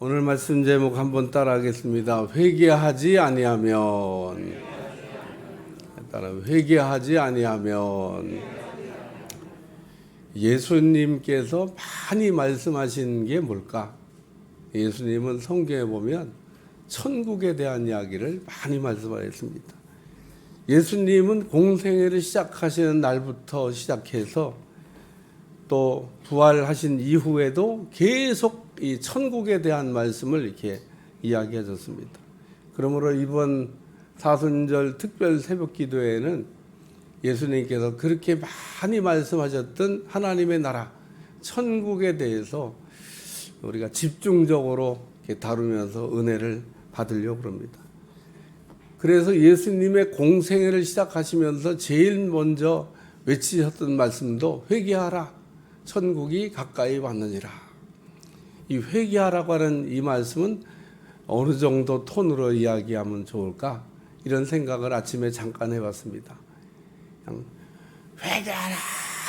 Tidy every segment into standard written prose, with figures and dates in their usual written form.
오늘 말씀 제목 한번 따라하겠습니다. 회개하지 아니하면. 따라 회개하지 아니하면. 예수님께서 많이 말씀하신 게 뭘까? 예수님은 성경에 보면 천국에 대한 이야기를 많이 말씀하셨습니다. 예수님은 공생애를 시작하시는 날부터 시작해서 또 부활하신 이후에도 계속 이 천국에 대한 말씀을 이렇게 이야기해 줬습니다. 그러므로 이번 사순절 특별 새벽 기도회에는 예수님께서 그렇게 많이 말씀하셨던 하나님의 나라, 천국에 대해서 우리가 집중적으로 이렇게 다루면서 은혜를 받으려고 합니다. 그래서 예수님의 공생애를 시작하시면서 제일 먼저 외치셨던 말씀도 회개하라, 천국이 가까이 왔느니라. 이 회개하라고 하는 이 말씀은 어느 정도 톤으로 이야기하면 좋을까? 이런 생각을 아침에 잠깐 해봤습니다. 그냥 회개하라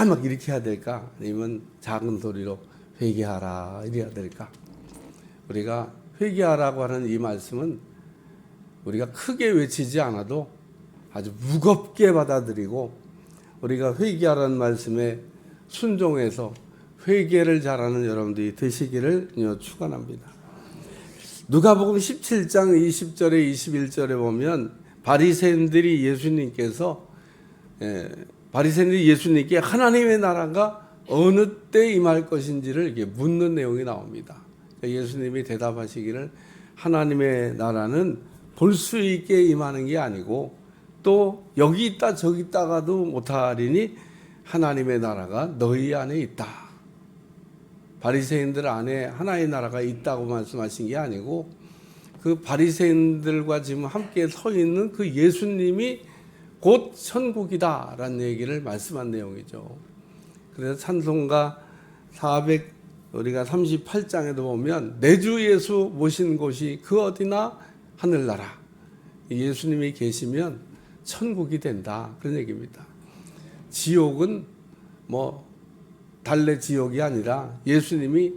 막 이렇게 해야 될까? 아니면 작은 소리로 회개하라 이래야 될까? 우리가 회개하라고 하는 이 말씀은 우리가 크게 외치지 않아도 아주 무겁게 받아들이고 우리가 회개하라는 말씀에 순종해서 회개를 잘하는 여러분들이 되시기를 축원합니다. 누가복음 17장 20절에 21절에 보면 바리새인들이 예수님께 하나님의 나라가 어느 때 임할 것인지를 이렇게 묻는 내용이 나옵니다. 예수님이 대답하시기를 하나님의 나라는 볼 수 있게 임하는 게 아니고 또 여기 있다 저기 있다가도 못하리니 하나님의 나라가 너희 안에 있다. 바리새인들 안에 하나의 나라가 있다고 말씀하신 게 아니고 그 바리새인들과 지금 함께 서 있는 그 예수님이 곧 천국이다라는 얘기를 말씀한 내용이죠. 그래서 찬송가 우리가 38장에도 보면 내 주 예수 모신 곳이 그 어디나 하늘나라. 예수님이 계시면 천국이 된다. 그런 얘기입니다. 지옥은 달래 지옥이 아니라 예수님이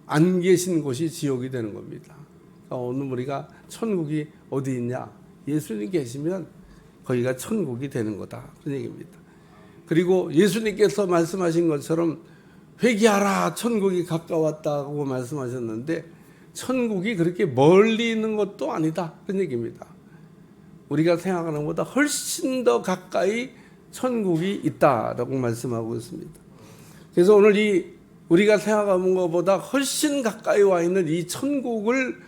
안 계신 곳이 지옥이 되는 겁니다. 그러니까 오늘 우리가 천국이 어디 있냐? 예수님 계시면 거기가 천국이 되는 거다. 그런 얘기입니다. 그리고 예수님께서 말씀하신 것처럼 회개하라 천국이 가까웠다고 말씀하셨는데 천국이 그렇게 멀리 있는 것도 아니다. 그런 얘기입니다. 우리가 생각하는 것보다 훨씬 더 가까이 천국이 있다라고 말씀하고 있습니다. 그래서 오늘 우리가 생각하는 것보다 훨씬 가까이 와 있는 이 천국을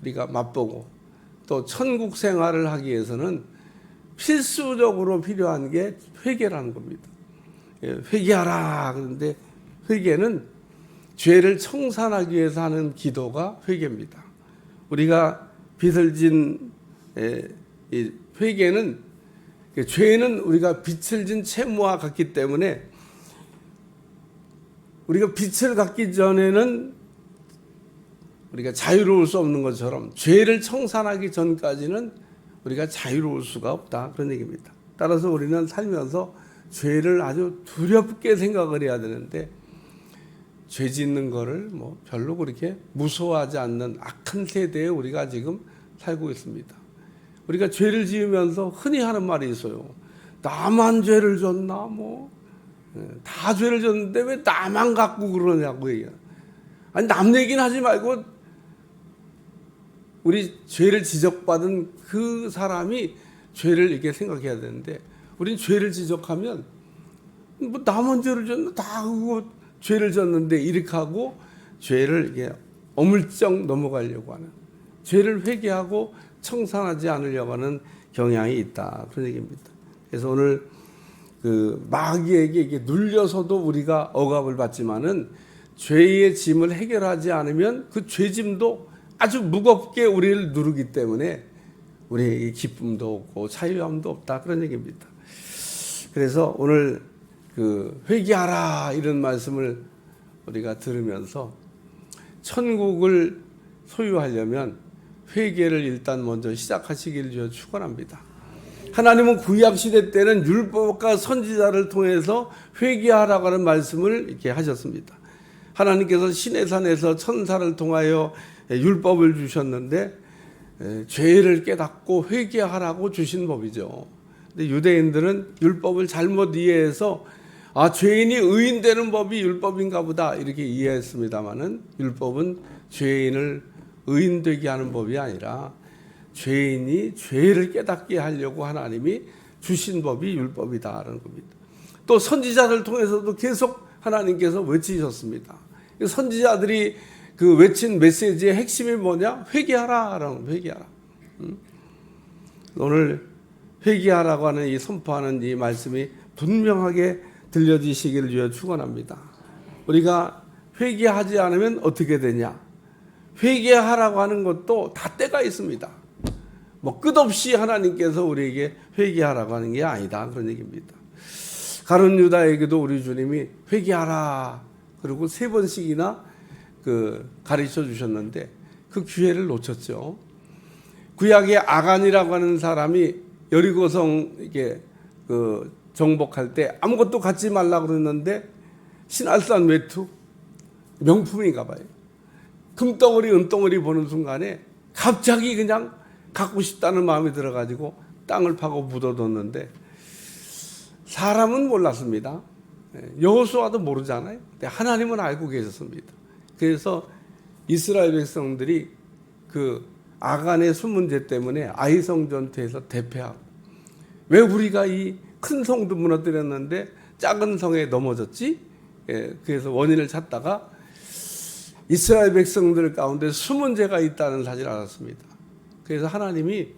우리가 맛보고 또 천국 생활을 하기 위해서는 필수적으로 필요한 게 회개라는 겁니다. 회개하라. 그런데 회개는 죄를 청산하기 위해서 하는 기도가 회개입니다. 우리가 빚을 진 회개는 죄는 우리가 빚을 진 채무와 같기 때문에 우리가 빚을 갚기 전에는 우리가 자유로울 수 없는 것처럼 죄를 청산하기 전까지는 우리가 자유로울 수가 없다. 그런 얘기입니다. 따라서 우리는 살면서 죄를 아주 두렵게 생각을 해야 되는데 죄 짓는 거를 별로 그렇게 무서워하지 않는 악한 세대에 우리가 지금 살고 있습니다. 우리가 죄를 지으면서 흔히 하는 말이 있어요. 나만 죄를 졌나 다 죄를 졌는데 왜 나만 갖고 그러냐고 얘기해요. 아니 남 얘기는 하지 말고 우리 죄를 지적받은 그 사람이 죄를 이렇게 생각해야 되는데 우린 죄를 지적하면 나만 죄를 졌나 다 그거 죄를 졌는데 이렇게 하고 죄를 이게 어물쩍 넘어가려고 하는 죄를 회개하고 청산하지 않으려고 하는 경향이 있다. 그런 얘기입니다. 그래서 오늘 마귀에게 이게 눌려서도 우리가 억압을 받지만은 죄의 짐을 해결하지 않으면 그 죄짐도 아주 무겁게 우리를 누르기 때문에 우리에게 기쁨도 없고 자유함도 없다. 그런 얘기입니다. 그래서 오늘 회개하라 이런 말씀을 우리가 들으면서 천국을 소유하려면 회개를 일단 먼저 시작하시기를 축원합니다. 하나님은 구약시대 때는 율법과 선지자를 통해서 회개하라고 하는 말씀을 이렇게 하셨습니다. 하나님께서 시내산에서 천사를 통하여 율법을 주셨는데 죄를 깨닫고 회개하라고 주신 법이죠. 근데 유대인들은 율법을 잘못 이해해서 죄인이 의인되는 법이 율법인가 보다 이렇게 이해했습니다마는 율법은 죄인을 의인되게 하는 법이 아니라 죄인이 죄를 깨닫게 하려고 하나님이 주신 법이 율법이다라는 겁니다. 또 선지자를 통해서도 계속 하나님께서 외치셨습니다. 선지자들이 그 외친 메시지의 핵심이 뭐냐? 회개하라라는 회개하라. 오늘 회개하라고 하는 이 선포하는 이 말씀이 분명하게 들려지시기를 주여 축원합니다. 우리가 회개하지 않으면 어떻게 되냐? 회개하라고 하는 것도 다 때가 있습니다. 뭐 끝없이 하나님께서 우리에게 회개하라고 하는 게 아니다 그런 얘기입니다. 가룟 유다에게도 우리 주님이 회개하라 그리고 3번씩이나 가르쳐 주셨는데 그 기회를 놓쳤죠. 구약의 아간이라고 하는 사람이 여리고성 이게 정복할 때 아무것도 갖지 말라고 그랬는데 신할산 외투 명품인가 봐요. 금덩어리 은덩어리 보는 순간에 갑자기 그냥 갖고 싶다는 마음이 들어가지고 땅을 파고 묻어뒀는데 사람은 몰랐습니다. 여호수아도 모르잖아요. 근데 하나님은 알고 계셨습니다. 그래서 이스라엘 백성들이 그 아간의 수문제 때문에 아이성 전투에서 대패하고 왜 우리가 이 큰 성도 무너뜨렸는데 작은 성에 넘어졌지? 그래서 원인을 찾다가 이스라엘 백성들 가운데 수문제가 있다는 사실을 알았습니다. 그래서 하나님이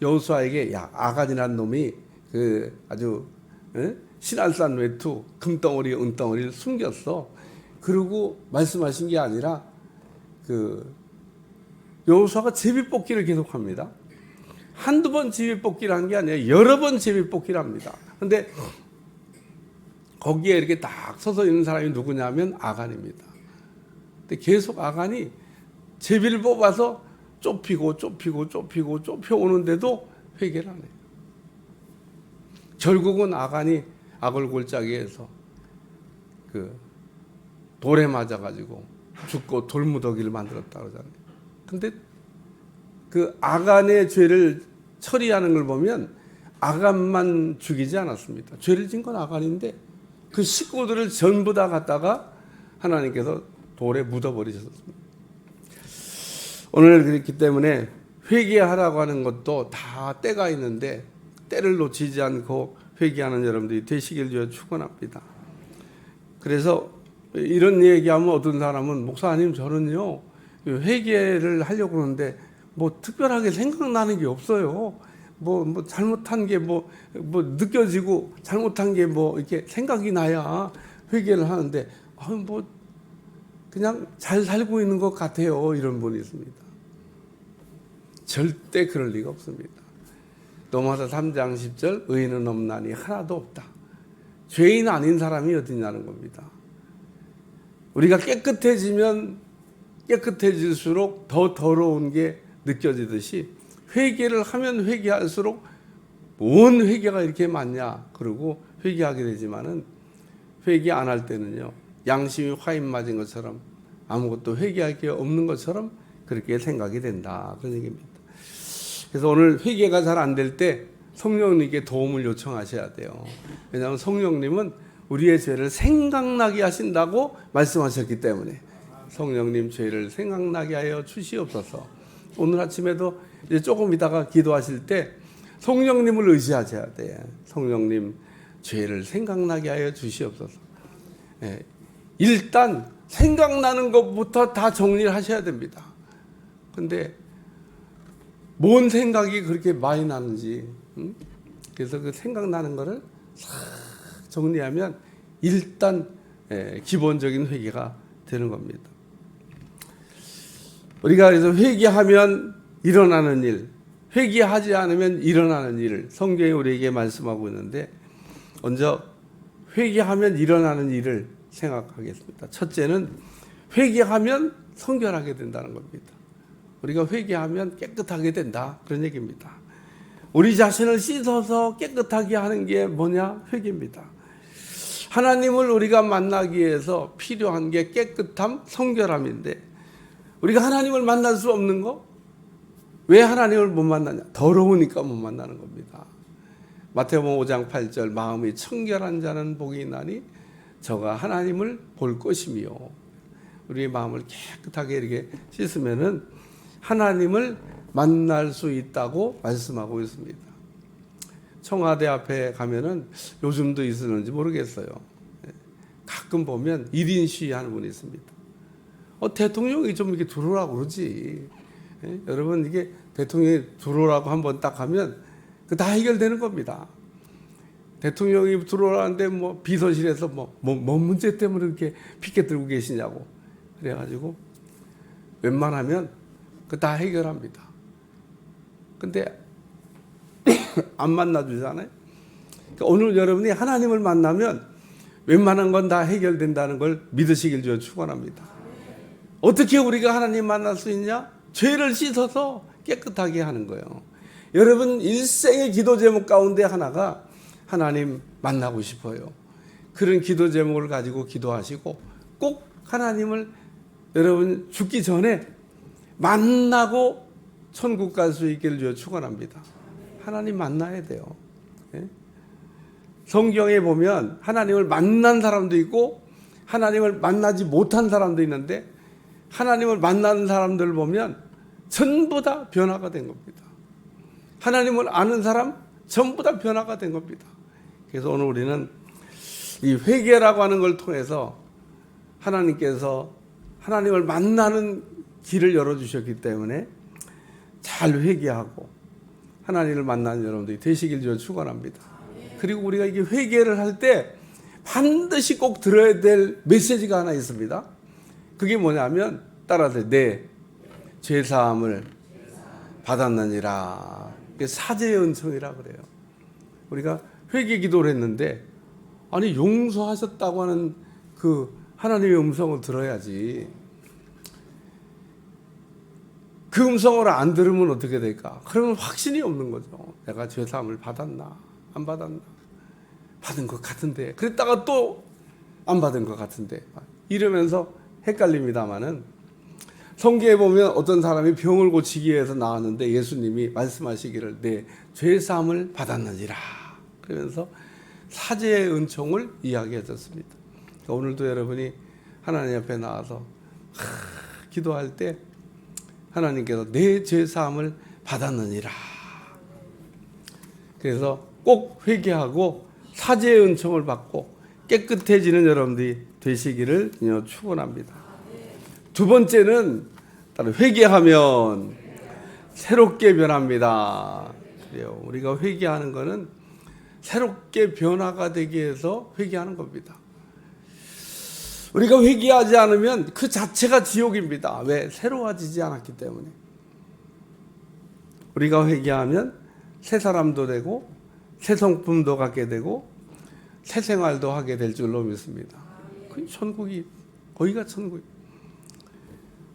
여호수아에게 야 아간이라는 놈이 아주 신할산 외투 금덩어리 은덩어리를 숨겼어. 그리고 말씀하신 게 아니라 여호수아가 제비뽑기를 계속합니다. 한두 번 제비뽑기를 한 게 아니라 여러 번 제비뽑기를 합니다. 그런데 거기에 이렇게 딱 서서 있는 사람이 누구냐면 아간입니다. 근데 계속 아간이 제비를 뽑아서 좁히고 좁혀오는데도 회개를 안 해요. 결국은 아간이 아골골짜기에서 돌에 맞아가지고 죽고 돌무더기를 만들었다 그러잖아요. 근데 그 아간의 죄를 처리하는 걸 보면 아간만 죽이지 않았습니다. 죄를 진 건 아간인데 그 식구들을 전부 다 갖다가 하나님께서 돌에 묻어버리셨습니다. 오늘 그렇기 때문에 회개하라고 하는 것도 다 때가 있는데 때를 놓치지 않고 회개하는 여러분들이 되시길 주여 축원합니다. 그래서 이런 얘기하면 어떤 사람은 목사님 저는요 회개를 하려고 하는데 뭐 특별하게 생각나는 게 없어요. 뭐 잘못한 게 뭐 느껴지고 잘못한 게 뭐 이렇게 생각이 나야 회개를 하는데 뭐 그냥 잘 살고 있는 것 같아요. 이런 분이 있습니다. 절대 그럴 리가 없습니다. 로마서 3장 10절 의인은 없나니 하나도 없다. 죄인 아닌 사람이 어디냐는 겁니다. 우리가 깨끗해지면 깨끗해질수록 더 더러운 게 느껴지듯이 회개를 하면 회개할수록 뭔 회개가 이렇게 많냐 그러고 회개하게 되지만은 회개 안 할 때는요 양심이 화인 맞은 것처럼 아무것도 회개할 게 없는 것처럼 그렇게 생각이 된다 그런 얘기입니다. 그래서 오늘 회개가 잘 안 될 때 성령님께 도움을 요청하셔야 돼요. 왜냐하면 성령님은 우리의 죄를 생각나게 하신다고 말씀하셨기 때문에 성령님 죄를 생각나게 하여 주시옵소서. 오늘 아침에도 이제 조금 있다가 기도하실 때 성령님을 의지하셔야 돼요. 성령님 죄를 생각나게 하여 주시옵소서. 일단 생각나는 것부터 다 정리를 하셔야 됩니다. 근데 뭔 생각이 그렇게 많이 나는지 그래서 그 생각나는 거를 싹 정리하면 일단 기본적인 회개가 되는 겁니다. 우리가 그래서 회개하면 일어나는 일, 회개하지 않으면 일어나는 일을 성경이 우리에게 말씀하고 있는데 먼저 회개하면 일어나는 일을 생각하겠습니다. 첫째는 회개하면 성결하게 된다는 겁니다. 우리가 회개하면 깨끗하게 된다 그런 얘기입니다. 우리 자신을 씻어서 깨끗하게 하는 게 뭐냐? 회개입니다. 하나님을 우리가 만나기 위해서 필요한 게 깨끗함, 성결함인데 우리가 하나님을 만날 수 없는 거? 왜 하나님을 못 만나냐? 더러우니까 못 만나는 겁니다. 마태복음 5장 8절 마음이 청결한 자는 복이 있나니 저가 하나님을 볼 것이며 우리의 마음을 깨끗하게 이렇게 씻으면은 하나님을 만날 수 있다고 말씀하고 있습니다. 청와대 앞에 가면은 요즘도 있었는지 모르겠어요. 가끔 보면 1인 시위하는 분이 있습니다. 대통령이 좀 이렇게 들어오라고 그러지. 여러분 이게 대통령이 들어오라고 한번 딱 하면 다 해결되는 겁니다. 대통령이 들어오라는데 뭐 비서실에서 뭐 문제 때문에 이렇게 피켓 들고 계시냐고 그래가지고 웬만하면 다 해결합니다. 근데 안 만나주잖아요. 그러니까 오늘 여러분이 하나님을 만나면 웬만한 건 다 해결된다는 걸 믿으시길 저 축원합니다. 어떻게 우리가 하나님 만날 수 있냐? 죄를 씻어서 깨끗하게 하는 거예요. 여러분 일생의 기도 제목 가운데 하나가 하나님 만나고 싶어요. 그런 기도 제목을 가지고 기도하시고 꼭 하나님을 여러분 죽기 전에 만나고 천국 갈 수 있기를 저 축원합니다. 하나님 만나야 돼요. 성경에 보면 하나님을 만난 사람도 있고 하나님을 만나지 못한 사람도 있는데 하나님을 만난 사람들을 보면 전부 다 변화가 된 겁니다. 하나님을 아는 사람 전부 다 변화가 된 겁니다. 그래서 오늘 우리는 이 회개라고 하는 걸 통해서 하나님께서 하나님을 만나는 길을 열어주셨기 때문에 잘 회개하고 하나님을 만나는 여러분들이 되시길 저 축원합니다. 그리고 우리가 이게 회개를 할 때 반드시 꼭 들어야 될 메시지가 하나 있습니다. 그게 뭐냐면 따라서 내 죄사함을 받았느니라. 사죄의 은총이라 그래요. 우리가 회개 기도를 했는데 아니 용서하셨다고 하는 그 하나님의 음성을 들어야지. 그 음성을 안 들으면 어떻게 될까? 그러면 확신이 없는 거죠. 내가 죄사함을 받았나 안 받았나? 받은 것 같은데 그랬다가 또 안 받은 것 같은데 이러면서 헷갈립니다마는 성경에 보면 어떤 사람이 병을 고치기 위해서 나왔는데 예수님이 말씀하시기를 내 죄사함을 받았느니라 그러면서 사죄의 은총을 이야기해 줬습니다. 그러니까 오늘도 여러분이 하나님 앞에 나와서 기도할 때 하나님께서 내 죄사함을 받았느니라. 그래서 꼭 회개하고 사죄의 은총을 받고 깨끗해지는 여러분들이 되시기를 축원합니다. 두 번째는 회개하면 새롭게 변합니다. 그래요. 우리가 회개하는 것은 새롭게 변화가 되기 위해서 회개하는 겁니다. 우리가 회개하지 않으면 그 자체가 지옥입니다. 왜? 새로워지지 않았기 때문에. 우리가 회개하면 새 사람도 되고 새 성품도 갖게 되고 새 생활도 하게 될 줄로 믿습니다. 그 천국이 거기가 천국이.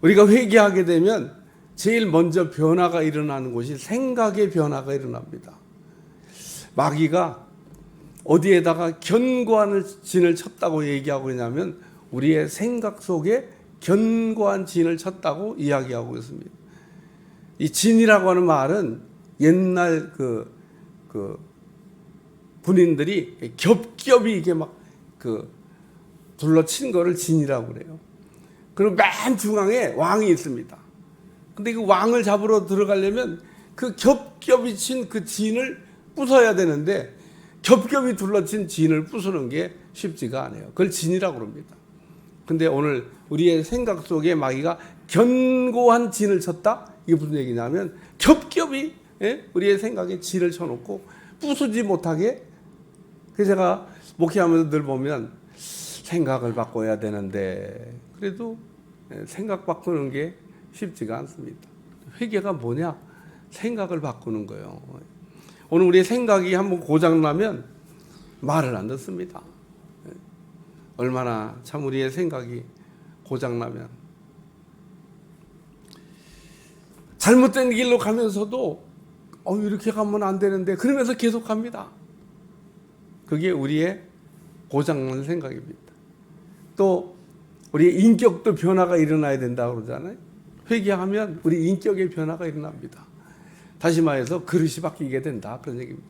우리가 회개하게 되면 제일 먼저 변화가 일어나는 곳이 생각의 변화가 일어납니다. 마귀가 어디에다가 견고한 진을 쳤다고 얘기하고 있냐면 우리의 생각 속에 견고한 진을 쳤다고 이야기하고 있습니다. 이 진이라고 하는 말은 옛날 그 군인들이 겹겹이 이게 막 둘러친 거를 진이라고 그래요. 그리고 맨 중앙에 왕이 있습니다. 근데 그 왕을 잡으러 들어가려면 그 겹겹이 친 그 진을 부숴야 되는데 겹겹이 둘러친 진을 부수는 게 쉽지가 않아요. 그걸 진이라고 그럽니다. 근데 오늘 우리의 생각 속에 마귀가 견고한 진을 쳤다? 이게 무슨 얘기냐면 겹겹이 우리의 생각에 진을 쳐놓고 부수지 못하게. 그래서 제가 목회하면서 늘 보면 생각을 바꿔야 되는데 그래도 생각 바꾸는 게 쉽지가 않습니다. 회개가 뭐냐? 생각을 바꾸는 거예요. 오늘 우리의 생각이 한번 고장나면 말을 안 듣습니다. 얼마나 참 우리의 생각이 고장나면 잘못된 길로 가면서도 이렇게 가면 안 되는데 그러면서 계속 갑니다. 그게 우리의 고장난 생각입니다. 또 우리 인격도 변화가 일어나야 된다고 그러잖아요. 회개하면 우리 인격의 변화가 일어납니다. 다시 말해서 그릇이 바뀌게 된다, 그런 얘기입니다.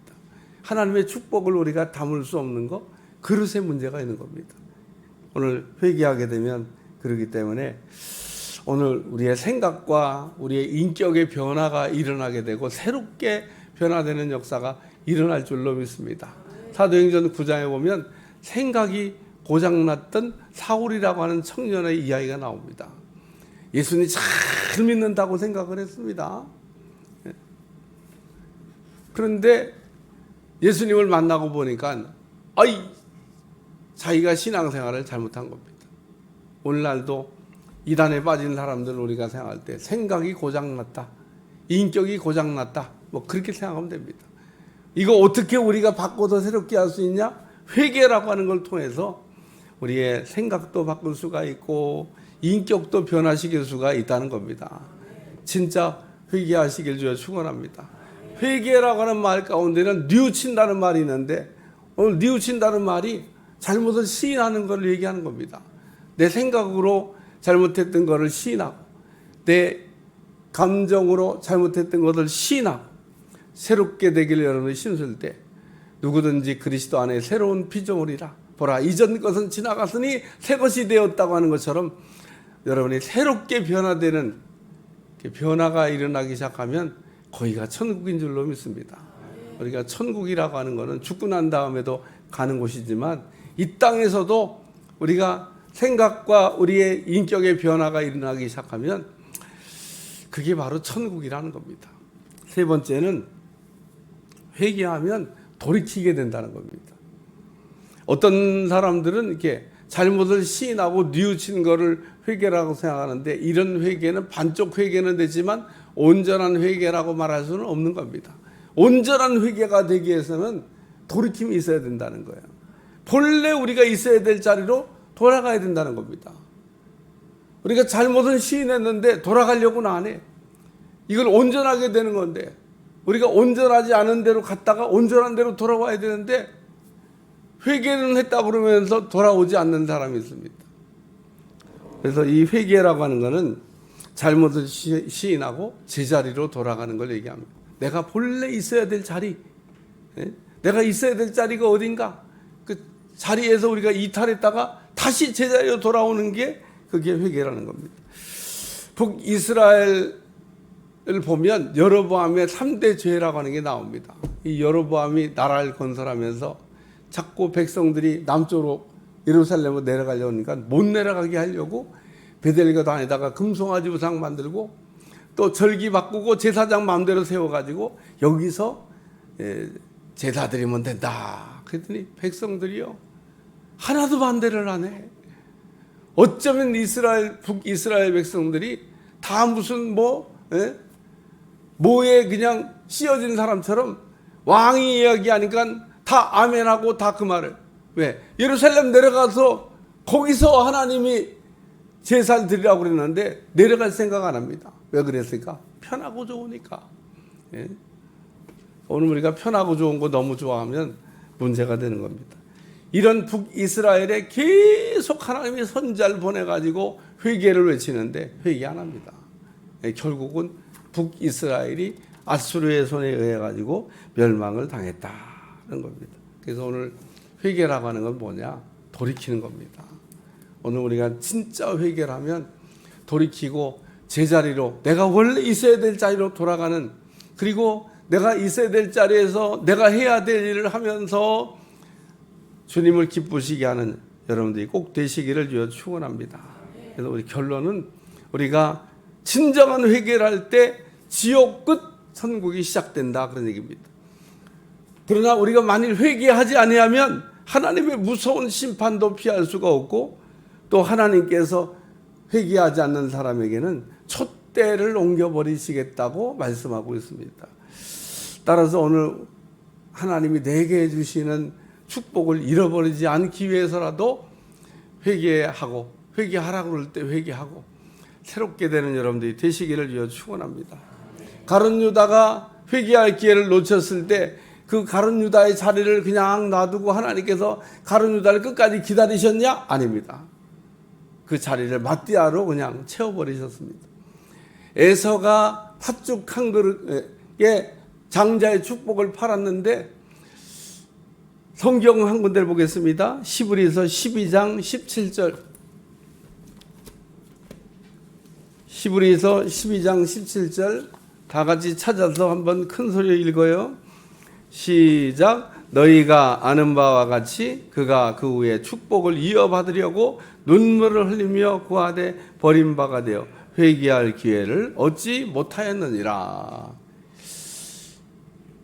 하나님의 축복을 우리가 담을 수 없는 거, 그릇에 문제가 있는 겁니다. 오늘 회개하게 되면 그러기 때문에 오늘 우리의 생각과 우리의 인격의 변화가 일어나게 되고 새롭게 변화되는 역사가 일어날 줄로 믿습니다. 사도행전 9장에 보면 생각이 고장났던 사울이라고 하는 청년의 이야기가 나옵니다. 예수님 잘 믿는다고 생각을 했습니다. 그런데 예수님을 만나고 보니까 자기가 신앙생활을 잘못한 겁니다. 오늘날도 이단에 빠진 사람들 우리가 생각할 때 생각이 고장났다, 인격이 고장났다, 뭐 그렇게 생각하면 됩니다. 이거 어떻게 우리가 바꿔서 새롭게 할 수 있냐? 회개라고 하는 걸 통해서 우리의 생각도 바꿀 수가 있고 인격도 변화시킬 수가 있다는 겁니다. 진짜 회개하시길 주여 축원합니다. 회개라고 하는 말 가운데는 뉘우친다는 말이 있는데 오늘 뉘우친다는 말이 잘못을 시인하는 걸 얘기하는 겁니다. 내 생각으로 잘못했던 것을 시인하고 내 감정으로 잘못했던 것을 시인하고 새롭게 되기를 여러분이 힘쓸 때 누구든지 그리스도 안에 새로운 피조물이라 보라 이전 것은 지나갔으니 새 것이 되었다고 하는 것처럼 여러분이 새롭게 변화되는 변화가 일어나기 시작하면 거기가 천국인 줄로 믿습니다. 우리가 천국이라고 하는 것은 죽고 난 다음에도 가는 곳이지만 이 땅에서도 우리가 생각과 우리의 인격의 변화가 일어나기 시작하면 그게 바로 천국이라는 겁니다. 세 번째는 회개하면 돌이키게 된다는 겁니다. 어떤 사람들은 이렇게 잘못을 시인하고 뉘우친 거를 회개라고 생각하는데 이런 회개는 반쪽 회개는 되지만 온전한 회개라고 말할 수는 없는 겁니다. 온전한 회개가 되기 위해서는 돌이킴이 있어야 된다는 거예요. 본래 우리가 있어야 될 자리로 돌아가야 된다는 겁니다. 우리가 잘못은 시인했는데 돌아가려고는 안 해. 이걸 온전하게 되는 건데 우리가 온전하지 않은 대로 갔다가 온전한 대로 돌아와야 되는데 회개는 했다 그러면서 돌아오지 않는 사람이 있습니다. 그래서 이 회개라고 하는 것은 잘못을 시인하고 제자리로 돌아가는 걸 얘기합니다. 내가 본래 있어야 될 자리, 내가 있어야 될 자리가 어딘가 그 자리에서 우리가 이탈했다가 다시 제자리로 돌아오는 게 그게 회개라는 겁니다. 북이스라엘을 보면 여로보암의 3대 죄라고 하는 게 나옵니다. 이 여로보암이 나라를 건설하면서 자꾸 백성들이 남쪽으로 예루살렘으로 내려가려고 하니까 못 내려가게 하려고 베델과 다니다가 금송아지 우상 만들고 또 절기 바꾸고 제사장 마음대로 세워가지고 여기서 제사 드리면 된다. 그랬더니 백성들이요 하나도 반대를 안 해. 어쩌면 북이스라엘 백성들이 다 무슨 뭐에 그냥 씌어진 사람처럼 왕이 이야기하니까 다 아멘하고 다 그 말을. 왜? 예루살렘 내려가서 거기서 하나님이 제사를 드리라고 그랬는데 내려갈 생각 안 합니다. 왜 그랬을까? 편하고 좋으니까. 예? 오늘 우리가 편하고 좋은 거 너무 좋아하면 문제가 되는 겁니다. 이런 북이스라엘에 계속 하나님이 선지자를 보내가지고 회개를 외치는데 회개 안 합니다. 예, 결국은 북이스라엘이 아수르의 손에 의해 가지고 멸망을 당했다는 겁니다. 그래서 오늘 회개라고 하는 건 뭐냐? 돌이키는 겁니다. 오늘 우리가 진짜 회개를 하면 돌이키고 제자리로 내가 원래 있어야 될 자리로 돌아가는 그리고 내가 있어야 될 자리에서 내가 해야 될 일을 하면서 주님을 기쁘시게 하는 여러분들이 꼭 되시기를 주여 축원합니다. 그래서 우리 결론은 우리가 진정한 회개를 할 때 지옥 끝 천국이 시작된다 그런 얘기입니다. 그러나 우리가 만일 회개하지 아니하면 하나님의 무서운 심판도 피할 수가 없고 또 하나님께서 회개하지 않는 사람에게는 촛대를 옮겨버리시겠다고 말씀하고 있습니다. 따라서 오늘 하나님이 내게 해주시는 축복을 잃어버리지 않기 위해서라도 회개하고 회개하라고 그럴 때 회개하고 새롭게 되는 여러분들이 되시기를 위해 축원합니다. 가룟 유다가 회개할 기회를 놓쳤을 때 그 가룟 유다의 자리를 그냥 놔두고 하나님께서 가룟 유다를 끝까지 기다리셨냐? 아닙니다. 그 자리를 마띠아로 그냥 채워버리셨습니다. 에서가 팥죽 한 그릇에 장자의 축복을 팔았는데, 성경 한 군데를 보겠습니다. 히브리서 12장 17절. 히브리서 12장 17절 다 같이 찾아서 한번 큰 소리로 읽어요. 시작. 너희가 아는 바와 같이 그가 그 후에 축복을 이어받으려고 눈물을 흘리며 구하되 버림바가 되어 회개할 기회를 얻지 못하였느니라.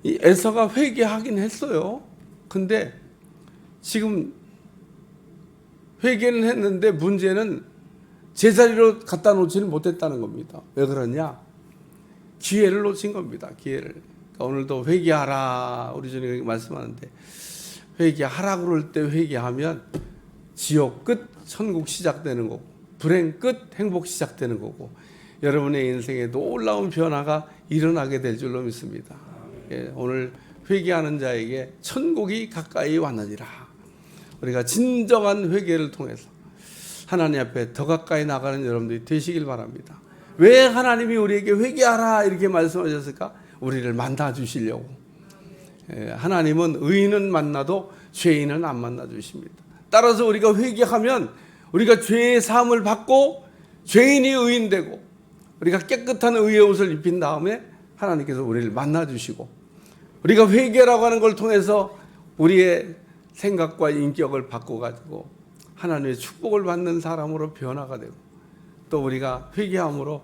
이 에서가 회개하긴 했어요. 근데 지금 회개는 했는데 문제는 제자리로 갖다 놓지는 못했다는 겁니다. 왜 그러냐? 기회를 놓친 겁니다. 기회를. 그러니까 오늘도 회개하라 우리 주님이 말씀하는데, 회개하라 그럴 때 회개하면 지옥 끝 천국 시작되는 거고, 불행 끝 행복 시작되는 거고, 여러분의 인생에 놀라운 변화가 일어나게 될 줄로 믿습니다. 예, 오늘 회개하는 자에게 천국이 가까이 왔느니라. 우리가 진정한 회개를 통해서 하나님 앞에 더 가까이 나가는 여러분들이 되시길 바랍니다. 왜 하나님이 우리에게 회개하라 이렇게 말씀하셨을까? 우리를 만나 주시려고. 하나님은 의인은 만나도 죄인은 안 만나 주십니다. 따라서 우리가 회개하면 우리가 죄의 사함을 받고 죄인이 의인 되고, 우리가 깨끗한 의의 옷을 입힌 다음에 하나님께서 우리를 만나 주시고, 우리가 회개라고 하는 걸 통해서 우리의 생각과 인격을 바꿔가지고 하나님의 축복을 받는 사람으로 변화가 되고, 또 우리가 회개함으로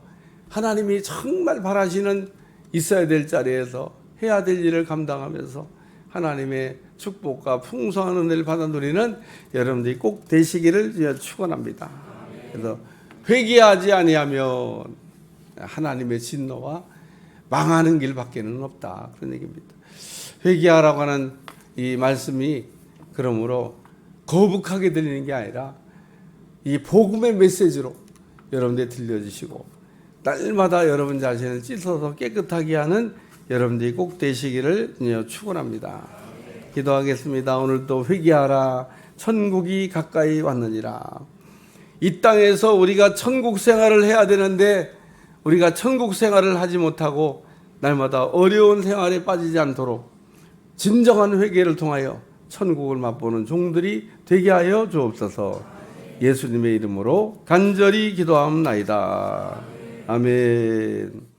하나님이 정말 바라시는 있어야 될 자리에서 해야 될 일을 감당하면서 하나님의 축복과 풍성한 은혜를 받아 누리는 여러분들이 꼭 되시기를 축원합니다. 그래서 회개하지 아니하면 하나님의 진노와 망하는 길밖에는 없다, 그런 얘기입니다. 회개하라고 하는 이 말씀이 그러므로 거북하게 들리는 게 아니라 이 복음의 메시지로 여러분들 들려주시고, 날마다 여러분 자신을 씻어서 깨끗하게 하는 여러분들이 꼭 되시기를 축원합니다. 기도하겠습니다. 오늘도 회개하라, 천국이 가까이 왔느니라. 이 땅에서 우리가 천국 생활을 해야 되는데 우리가 천국 생활을 하지 못하고 날마다 어려운 생활에 빠지지 않도록 진정한 회개를 통하여 천국을 맛보는 종들이 되게 하여 주옵소서. 예수님의 이름으로 간절히 기도하옵나이다. 아멘.